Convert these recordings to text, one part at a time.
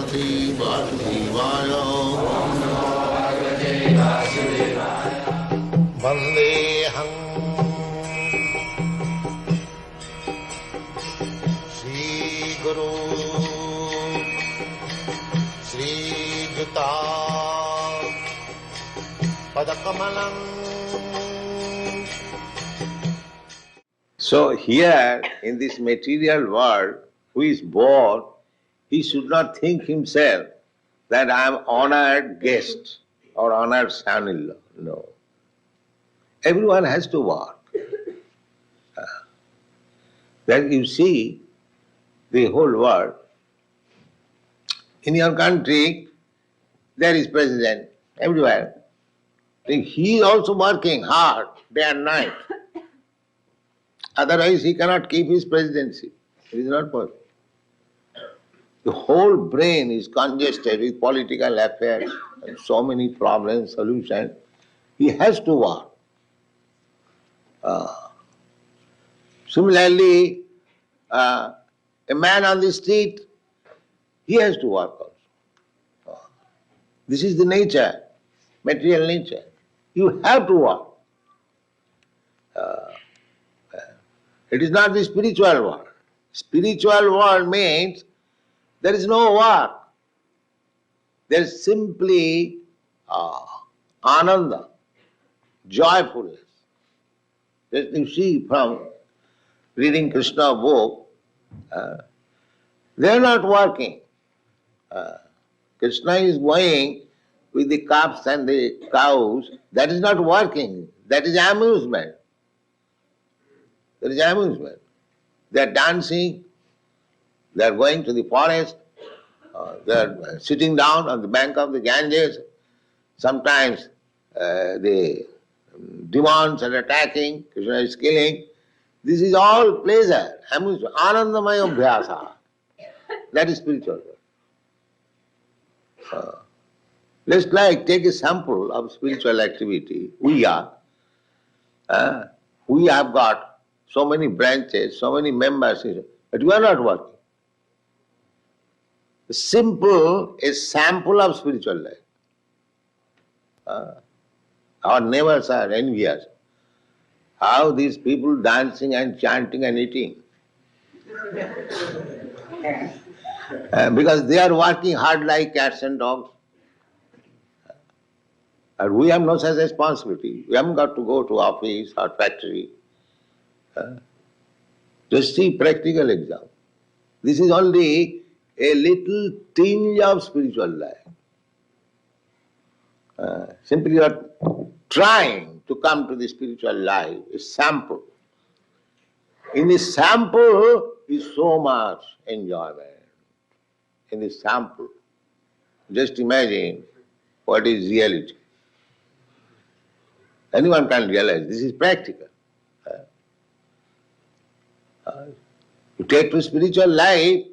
Bhagavate Vasudevaya. Vandeham Shri Guru Shri Juta Padakamalam. So here in this material world, who is born, he should not think himself that I am honored guest or honored son-in-law. No. Everyone has to work. Then you see the whole world. In your country, there is president everywhere. He is also working hard day and night. Otherwise, he cannot keep his presidency. It is not possible. The whole brain is congested with political affairs and so many problems, solutions. He has to work. Similarly, a man on the street, he has to work also. This is the nature, material nature. You have to work. It is not the spiritual world. Spiritual world means there is no work. There is simply ananda, joyfulness. That you see from reading Krishna book, they are not working. Krishna is going with the calves and the cows. That is not working. That is amusement. That is amusement. They are dancing. They are going to the forest. They are sitting down on the bank of the Ganges. Sometimes the demons are attacking. Krishna is killing. This is all pleasure, amusement, anandamaya abhyasa. That is spiritual. Let's take a sample of spiritual activity. We have got so many branches, so many members, but we are not working. A sample of spiritual life. Our neighbors are envious. How these people dancing and chanting and eating. Because they are working hard like cats and dogs. And we have no such responsibility. We haven't got to go to office or factory. Just see practical example. This is only a little tinge of spiritual life. Simply you are trying to come to the spiritual life, a sample. In the sample is so much enjoyment. In the sample, just imagine what is reality. Anyone can realize this is practical. You take to spiritual life,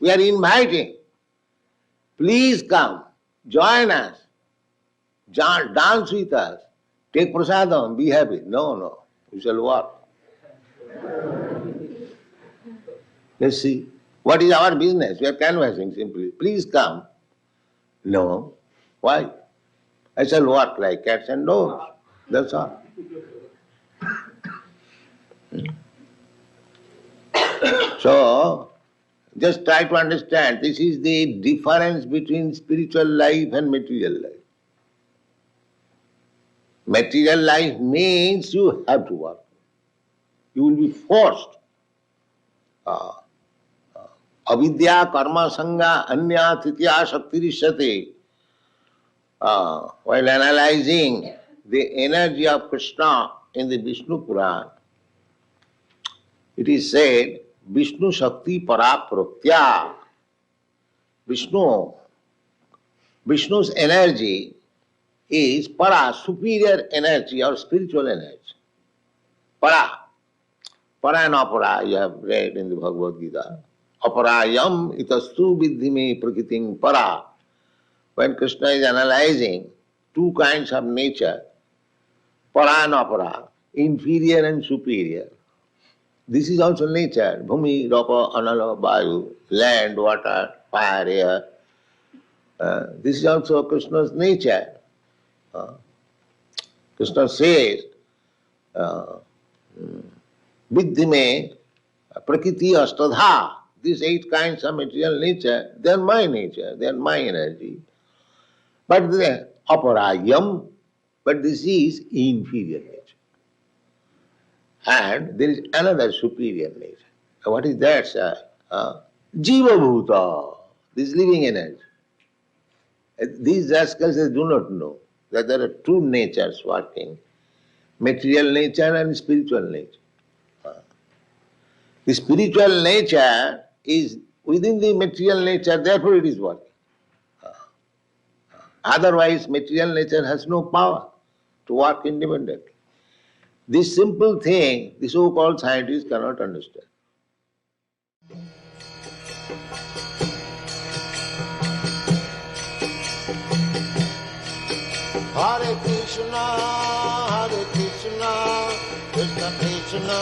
we are inviting. Please come, join us, dance with us, take prasadam, be happy. No, we shall work. Let's see. What is our business? We are canvassing simply. Please come. No. Why? I shall work like cats and dogs. That's all. So, just try to understand, this is the difference between spiritual life and material life. Material life means you have to work. You will be forced. Avidya karma sangha anya titya shaktirishyate. While analyzing the energy of Krishna in the Vishnu Puran, it is said, Vishnu Shakti Parapraktya. Vishnu's energy is para, superior energy or spiritual energy. Para. Para and apara, you have read in the Bhagavad Gita. Aparayam itastu vidhime prakritim para. When Krishna is analyzing two kinds of nature, para and apara, inferior and superior. This is also nature. Bhumi, Rapa, Anala, Vayu, land, water, fire, air. This is also Krishna's nature. Krishna says, Viddhi me prakriti astadha. These 8 kinds of material nature, they are my nature, they are my energy. But they are aparayam, but this is inferior nature. And there is another superior nature. What is that, sir? Jiva bhuta, this living energy. These rascals they do not know that there are 2 natures working, material nature and spiritual nature. The spiritual nature is within the material nature, therefore it is working. Otherwise, material nature has no power to work independently. This simple thing, the so-called scientists cannot understand. Hare Krishna, Krishna Krishna,